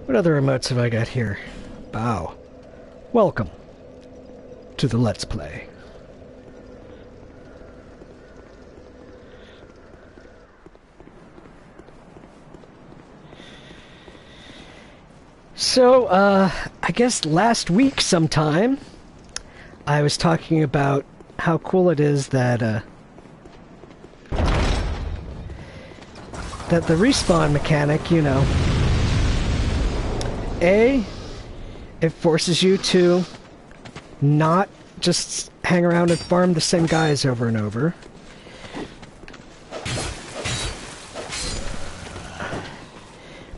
What other emotes have I got here? Bow. Welcome to the Let's Play. So, I guess last week sometime, I was talking about how cool it is that, that the respawn mechanic, you know, it forces you to not just hang around and farm the same guys over and over.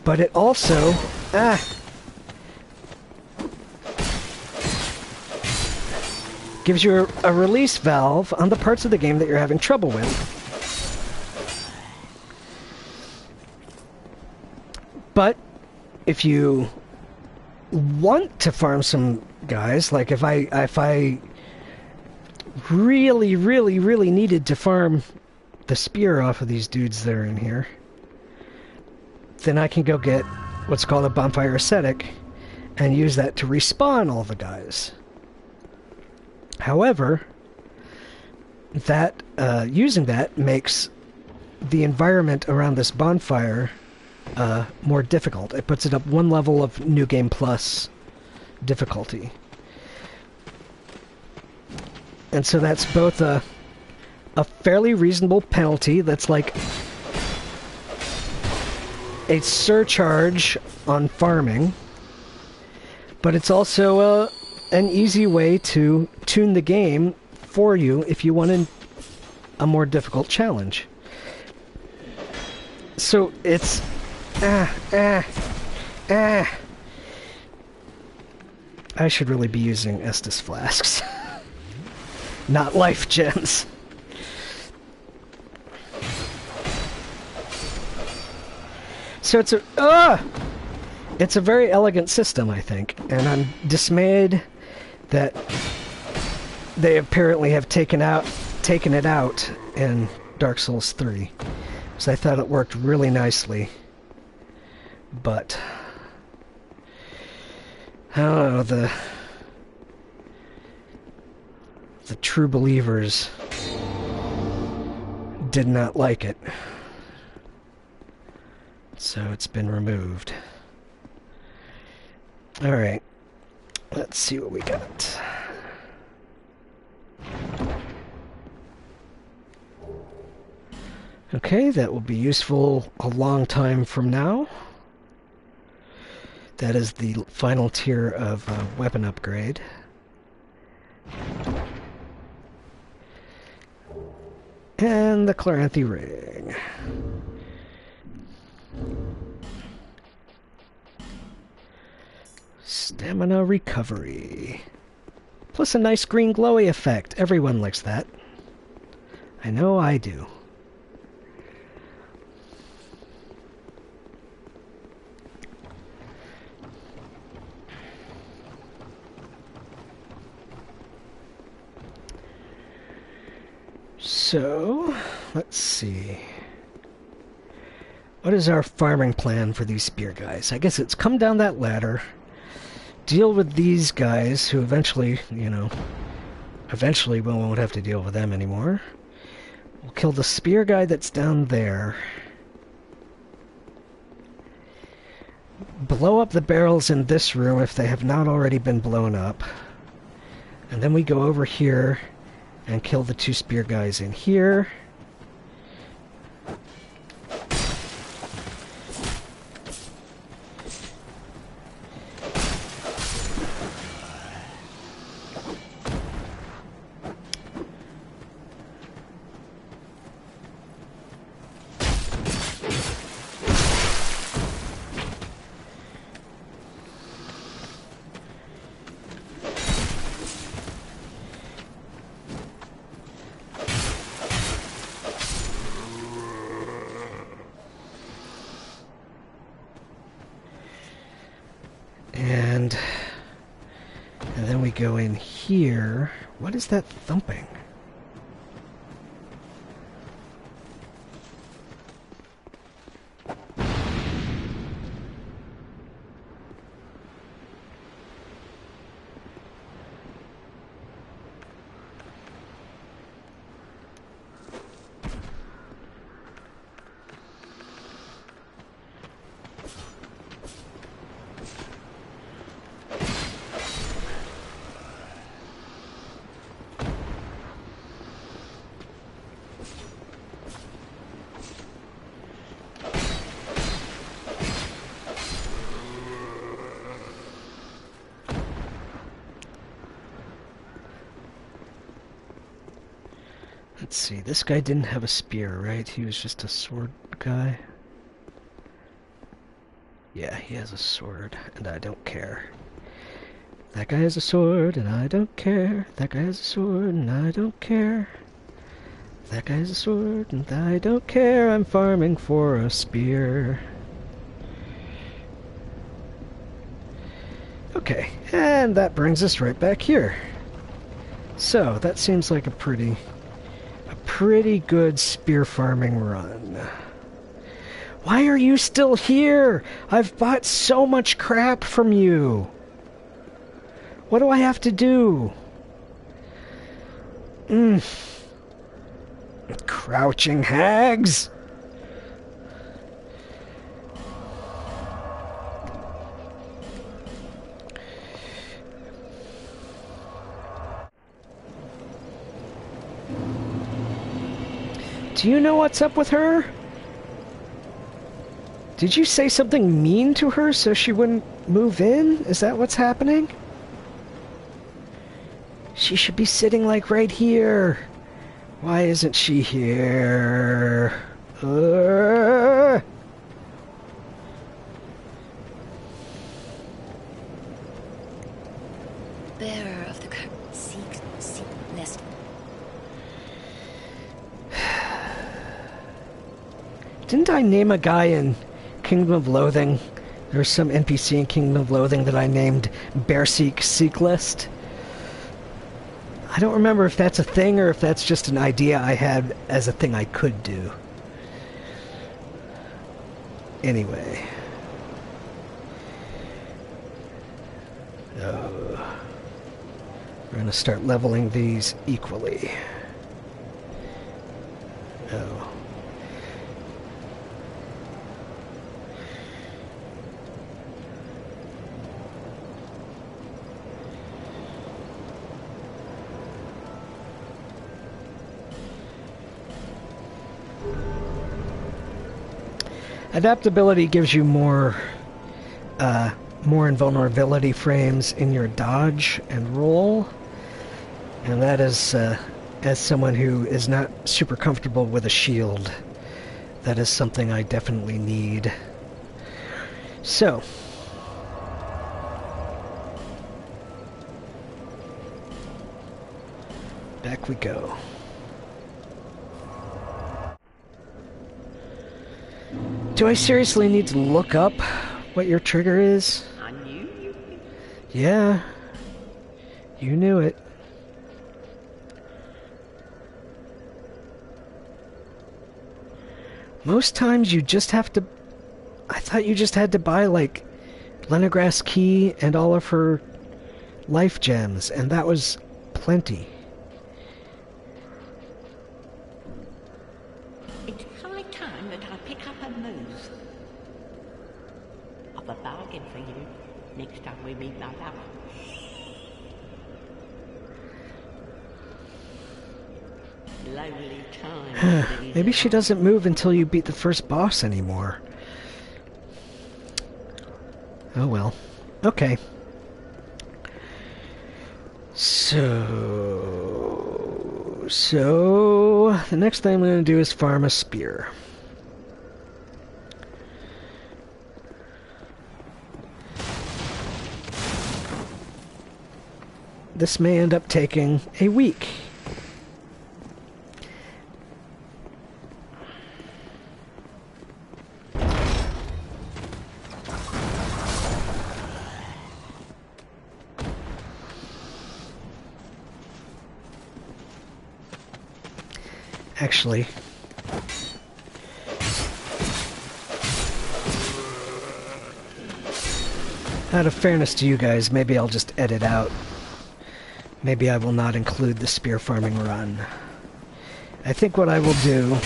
But it also, gives you a release valve on the parts of the game that you're having trouble with. But if you want to farm some guys, like if I really needed to farm the spear off of these dudes that are in here, then I can go get what's called a bonfire ascetic and use that to respawn all the guys. However, that using that makes the environment around this bonfire more difficult. It puts it up one level of New Game Plus difficulty. And so that's both a fairly reasonable penalty that's like a surcharge on farming, but it's also an easy way to tune the game for you if you want a more difficult challenge. So it's I should really be using Estus flasks, not life gems. So it's a very elegant system, I think, and I'm dismayed that they apparently have taken it out in Dark Souls 3, because I thought it worked really nicely. But I don't know, the true believers did not like it. So it's been removed. Alright, let's see what we got. Okay, that will be useful a long time from now. That is the final tier of weapon upgrade. And the Chloranthy ring. Stamina recovery. Plus a nice green glowy effect. Everyone likes that. I know I do. So, let's see. What is our farming plan for these spear guys? I guess it's come down that ladder, deal with these guys who eventually, you know, we won't have to deal with them anymore. We'll kill the spear guy that's down there. Blow up the barrels in this room if they have not already been blown up. And then we go over here and kill the two spear guys in here. And then we go in here. What is that thumping? Let's see, this guy didn't have a spear, right? He was just a sword guy. Yeah, he has a sword, and I don't care. That guy has a sword, and I don't care. That guy has a sword, and I don't care. That guy has a sword, and I don't care. I'm farming for a spear. Okay, and that brings us right back here. So, that seems like a pretty good spear farming run. Why are you still here? I've bought so much crap from you. What do I have to do? Crouching hags. Do you know what's up with her? Did you say something mean to her so she wouldn't move in? Is that what's happening? She should be sitting like right here. Why isn't she here? Bearer of the curtain, seek nest. Didn't I name a guy in Kingdom of Loathing? There's some NPC in Kingdom of Loathing that I named Bearseek List. I don't remember if that's a thing or if that's just an idea I had as a thing I could do. Anyway. We're gonna start leveling these equally. Oh. Adaptability gives you more invulnerability frames in your dodge and roll, and that is, as someone who is not super comfortable with a shield, that is something I definitely need. So, back we go. Do I seriously need to look up what your trigger is? I knew you. Yeah. You knew it. Most times you just have to... I thought you just had to buy, like, Lenegrass Key and all of her life gems, and that was plenty. It's high time that I pick up a move. I've a bargain for you next time we meet, my love. Lonely time. Maybe she doesn't move until you beat the first boss anymore. Oh well. Okay. So the next thing I'm going to do is farm a spear. This may end up taking a week. Actually, out of fairness to you guys, maybe I'll just edit out. Maybe I will not include the spear farming run. I think what I will do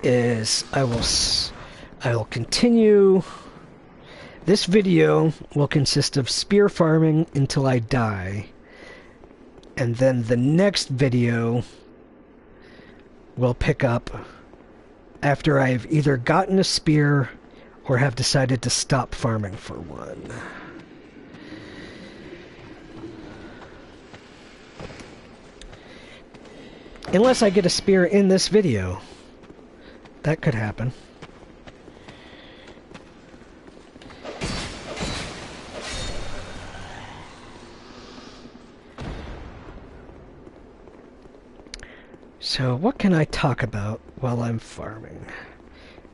is I will continue. This video will consist of spear farming until I die. And then the next video will pick up after I've either gotten a spear or have decided to stop farming for one. Unless I get a spear in this video. That could happen. So what can I talk about while I'm farming?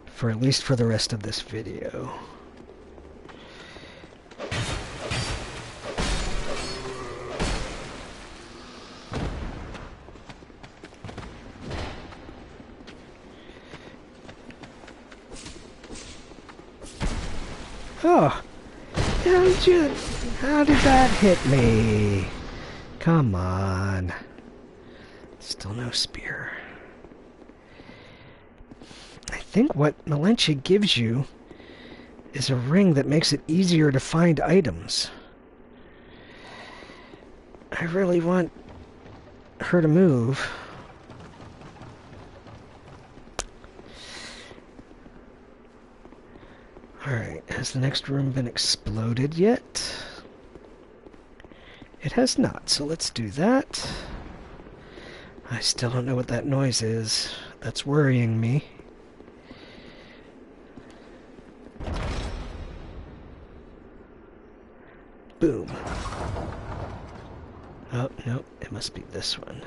For at least for the rest of this video. Oh, how did that hit me? Come on. Still no spear. I think what Melentia gives you is a ring that makes it easier to find items. I really want her to move. Alright, has the next room been exploded yet? It has not, so let's do that. I still don't know what that noise is. That's worrying me. Boom. Oh, no, it must be this one.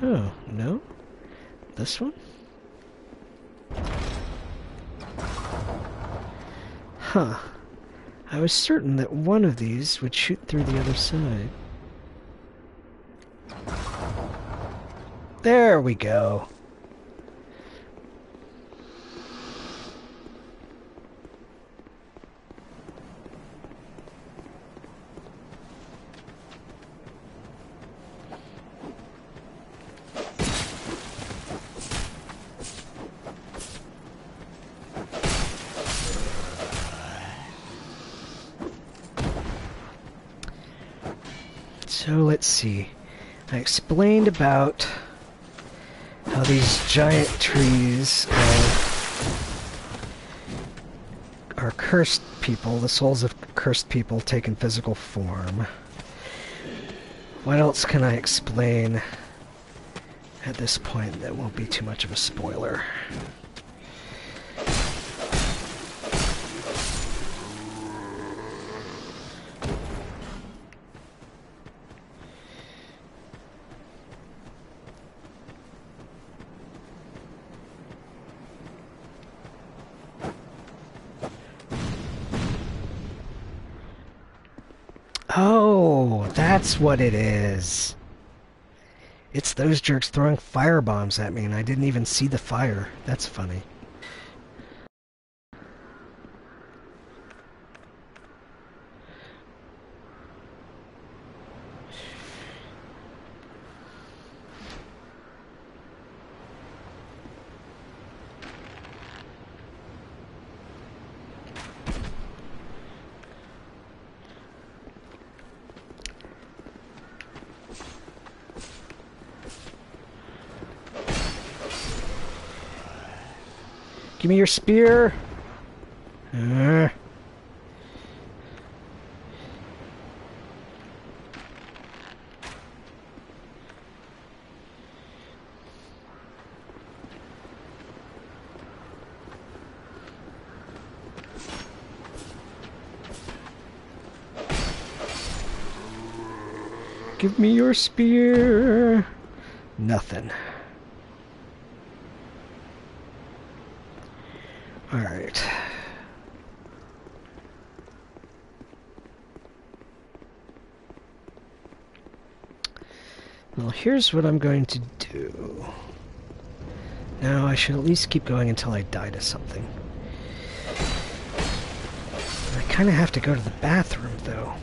Oh, no? This one? Huh. I was certain that one of these would shoot through the other side. There we go. So let's see. I explained about how these giant trees are cursed people, the souls of cursed people taking physical form. What else can I explain at this point that won't be too much of a spoiler? Oh, that's what it is. It's those jerks throwing firebombs at me and I didn't even see the fire. That's funny. Give me your spear. Give me your spear. Nothing. Alright. Well, here's what I'm going to do. Now, I should at least keep going until I die to something. I kind of have to go to the bathroom, though.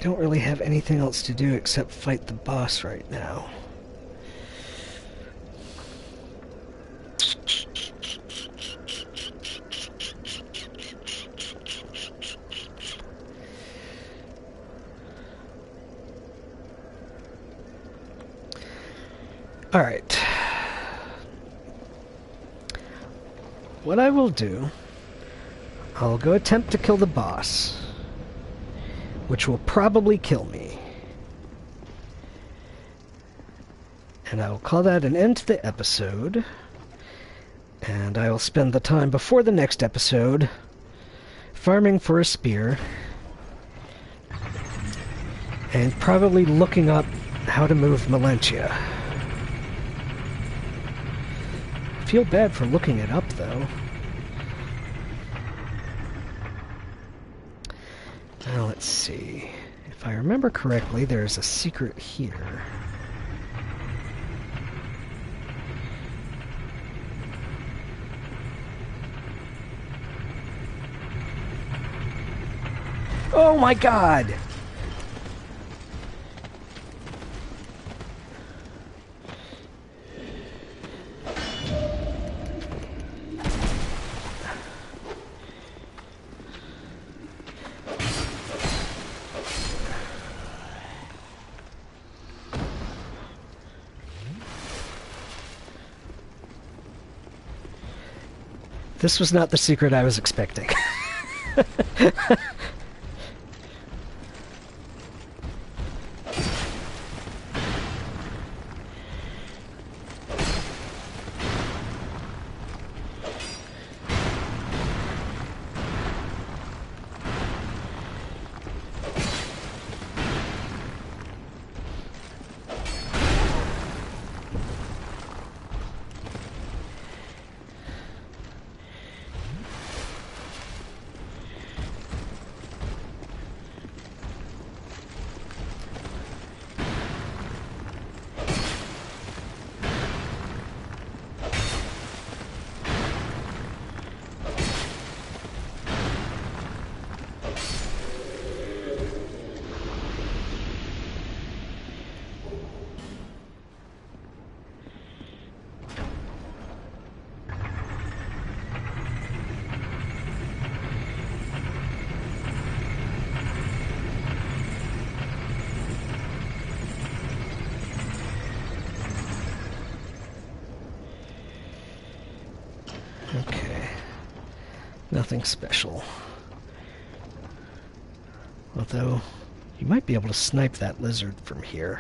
don't really have anything else to do except fight the boss right now. Alright. What I will do, I'll go attempt to kill the boss, which will probably kill me. And I will call that an end to the episode. And I will spend the time before the next episode farming for a spear and probably looking up how to move Melentia. I feel bad for looking it up, though. Now, let's see. If I remember correctly, there's a secret here. Oh my god! This was not the secret I was expecting. Okay. Nothing special. Although, you might be able to snipe that lizard from here.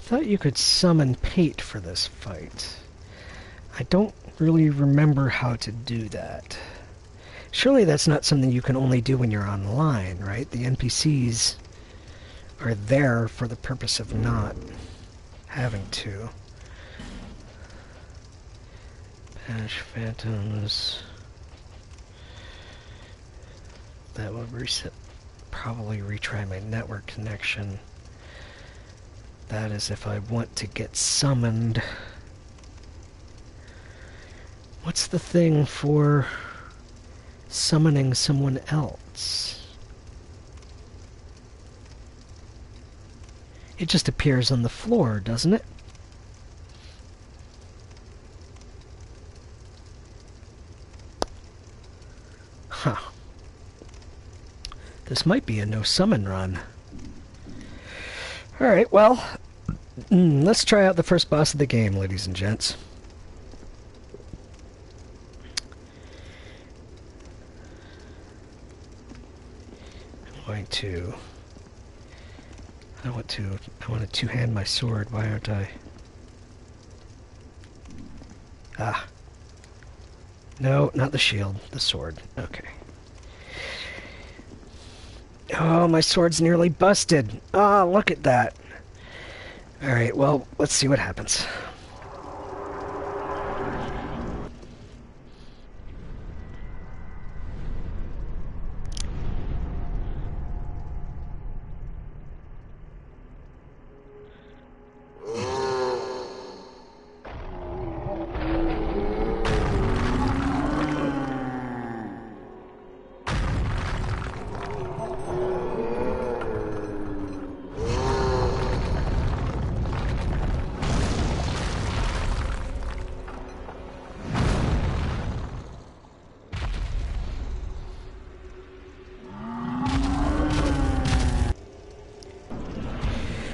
I thought you could summon Pate for this fight. I don't really remember how to do that. Surely that's not something you can only do when you're online, right? The NPCs are there for the purpose of not having to. Banish phantoms. That will reset. Probably retry my network connection. That is if I want to get summoned. What's the thing for summoning someone else? It just appears on the floor, doesn't it? Huh. This might be a no summon run. Alright, well, let's try out the first boss of the game, ladies and gents. going to... I want to two-hand my sword. Why aren't I? Ah. No, not the shield. The sword. Okay. Oh, my sword's nearly busted. Oh, look at that. Alright, well, let's see what happens.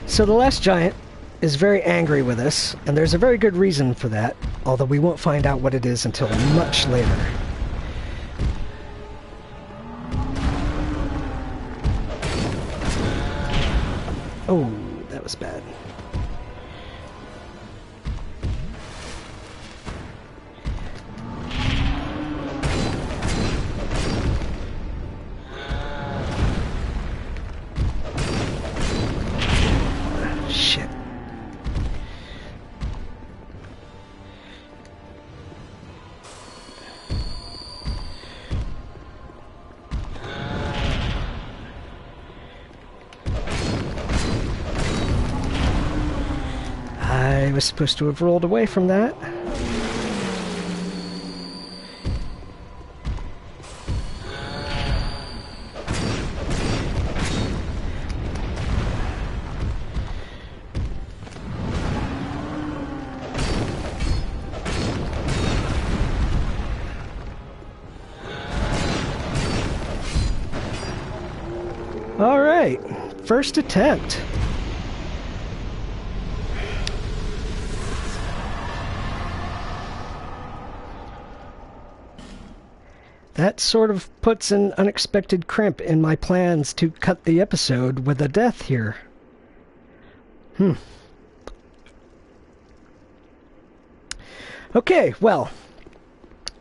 So the last giant is very angry with us, and there's a very good reason for that, although we won't find out what it is until much later. Oh, that was bad. Shit. I was supposed to have rolled away from that. All right, first attempt. That sort of puts an unexpected crimp in my plans to cut the episode with a death here. Okay, well,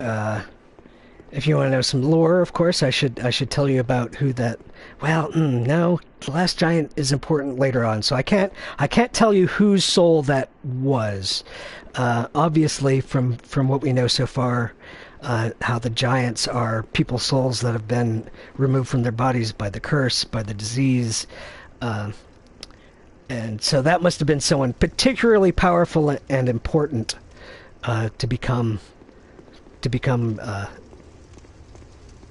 if you want to know some lore, of course, I should tell you about who that. Well, no, the last giant is important later on, so I can't tell you whose soul that was. Obviously, from what we know so far, how the giants are people's souls that have been removed from their bodies by the curse, by the disease, and so that must have been someone particularly powerful and important to become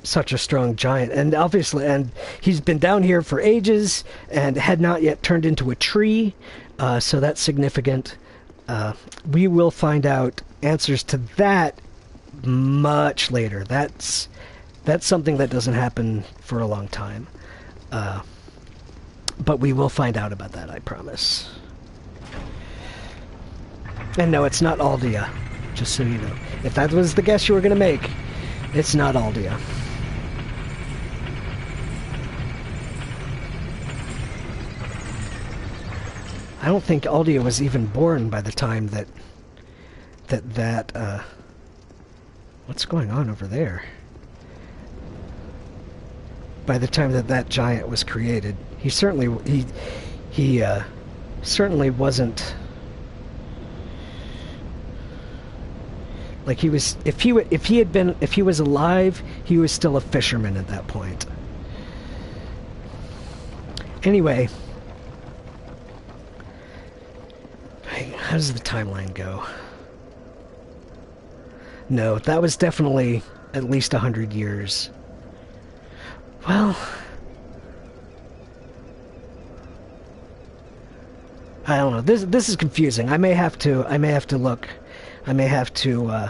such a strong giant. And obviously, and he's been down here for ages and had not yet turned into a tree, so that's significant. We will find out answers to that much later. That's something that doesn't happen for a long time, but we will find out about that, I promise. And no, it's not Aldea, just so you know. If that was the guess you were going to make, it's not Aldea. I don't think Aldea was even born by the time that what's going on over there? By the time that giant was created, he certainly wasn't like he was. If he was alive, he was still a fisherman at that point. Anyway, how does the timeline go? No, that was definitely at least 100 years. Well, I don't know. This is confusing. I may have to look. I may have to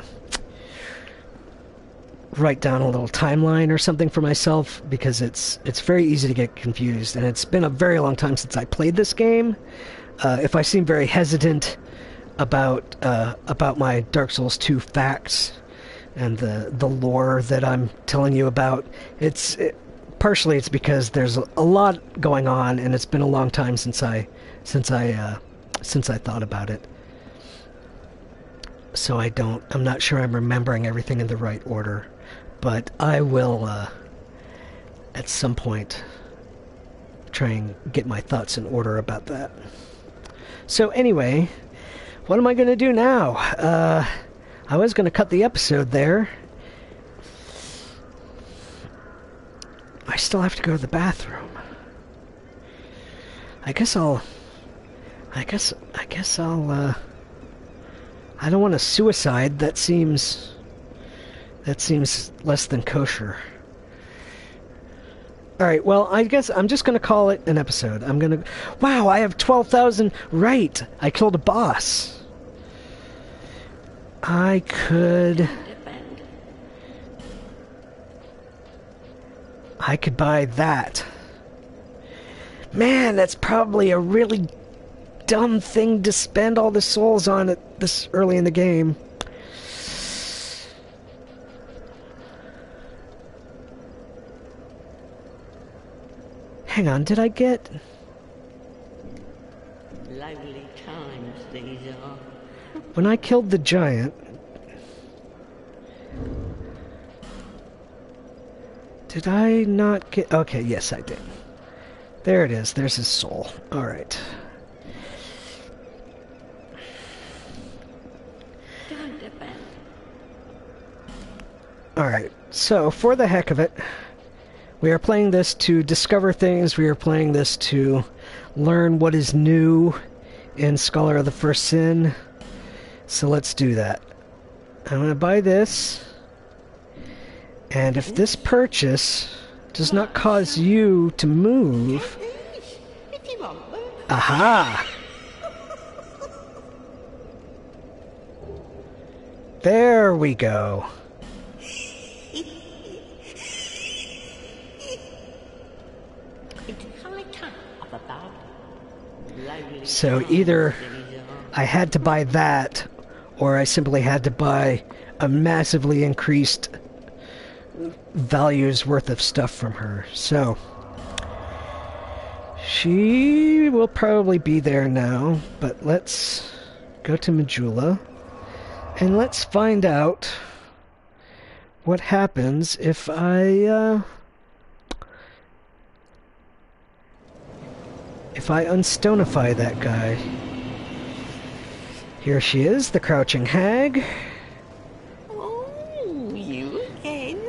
write down a little timeline or something for myself, because it's very easy to get confused, and it's been a very long time since I played this game. If I seem very hesitant about my Dark Souls 2 facts and the lore that I'm telling you about, it's partially it's because there's a lot going on, and it's been a long time since I thought about it. So I'm not sure I'm remembering everything in the right order, but I will at some point try and get my thoughts in order about that. So anyway, what am I going to do now? I was going to cut the episode there. I still have to go to the bathroom. I guess I'll I don't want to suicide. That seems less than kosher. Alright, well, I guess I'm just going to call it an episode. Wow, I have 12,000... Right! I killed a boss. I could buy that. Man, that's probably a really dumb thing to spend all the souls on at this early in the game. Hang on, did I get... Lovely times these are. When I killed the giant... Did I not get... Okay, yes, I did. There it is. There's his soul. Alright. Alright, so for the heck of it, we are playing this to discover things. We are playing this to learn what is new in Scholar of the First Sin. So let's do that. I'm going to buy this. And if this purchase does not cause you to move... Aha! There we go. So either I had to buy that, or I simply had to buy a massively increased value's worth of stuff from her. So she will probably be there now, but let's go to Majula and let's find out what happens if I unstonify that guy. Here she is, the crouching hag. Oh, you again?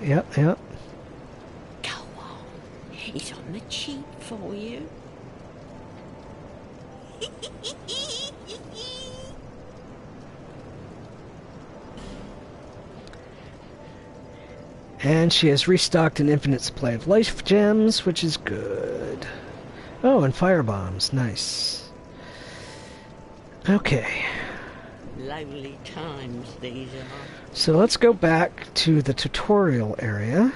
Yep. Go on. It's on the cheap for you. And she has restocked an infinite supply of life gems, which is good. Oh, and fire bombs. Nice. Okay. Lovely times these are. So let's go back to the tutorial area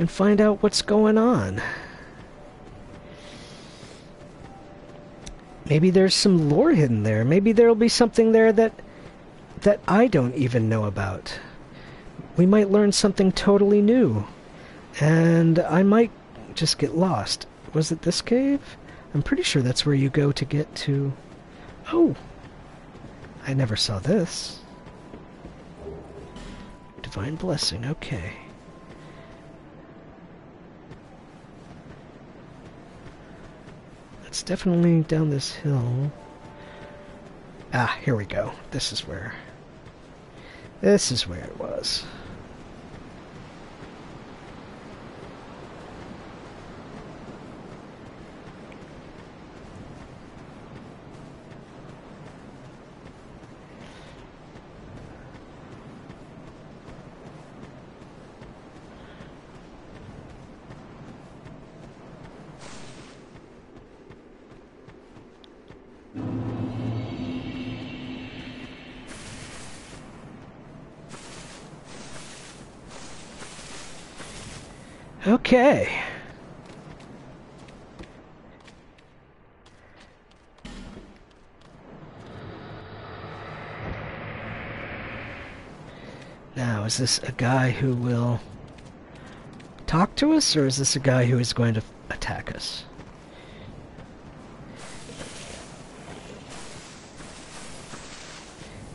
and find out what's going on. Maybe there's some lore hidden there. Maybe there'll be something there that I don't even know about. We might learn something totally new. And I might just get lost. Was it this cave? I'm pretty sure that's where you go to get to... Oh! I never saw this. Divine Blessing, okay. It's definitely down this hill. Ah, here we go. This is where it was. Okay. Now, is this a guy who will talk to us, or is this a guy who is going to attack us?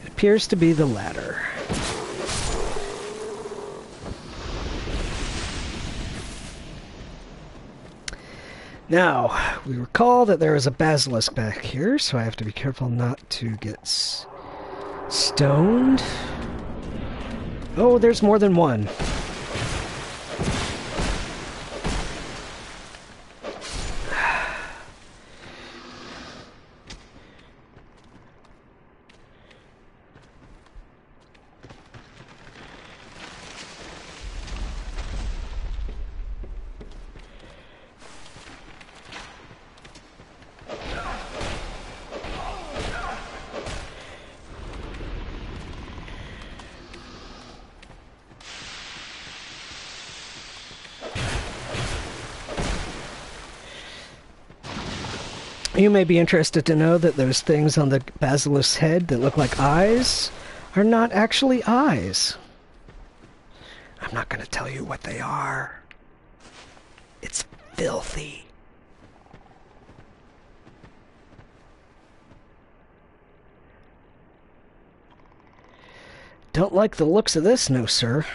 It appears to be the latter. Now, we recall that there is a basilisk back here, so I have to be careful not to get stoned. Oh, there's more than one. You may be interested to know that those things on the basilisk's head that look like eyes are not actually eyes. I'm not going to tell you what they are. It's filthy. Don't like the looks of this, no sir.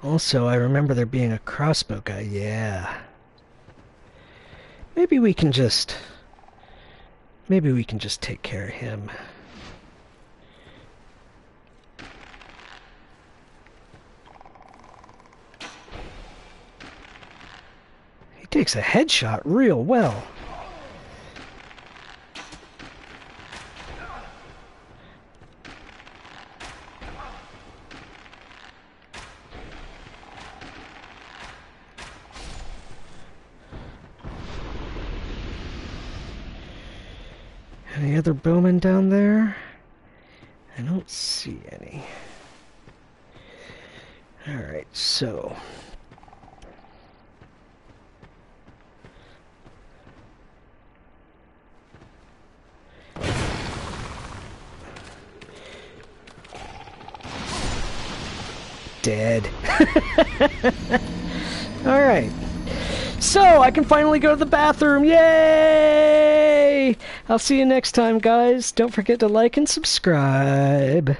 Also, I remember there being a crossbow guy. Yeah. Maybe we can just take care of him. He takes a headshot real well. Any other bowmen down there? I don't see any. Alright, so... Dead. Alright. So, I can finally go to the bathroom! Yay! I'll see you next time, guys. Don't forget to like and subscribe.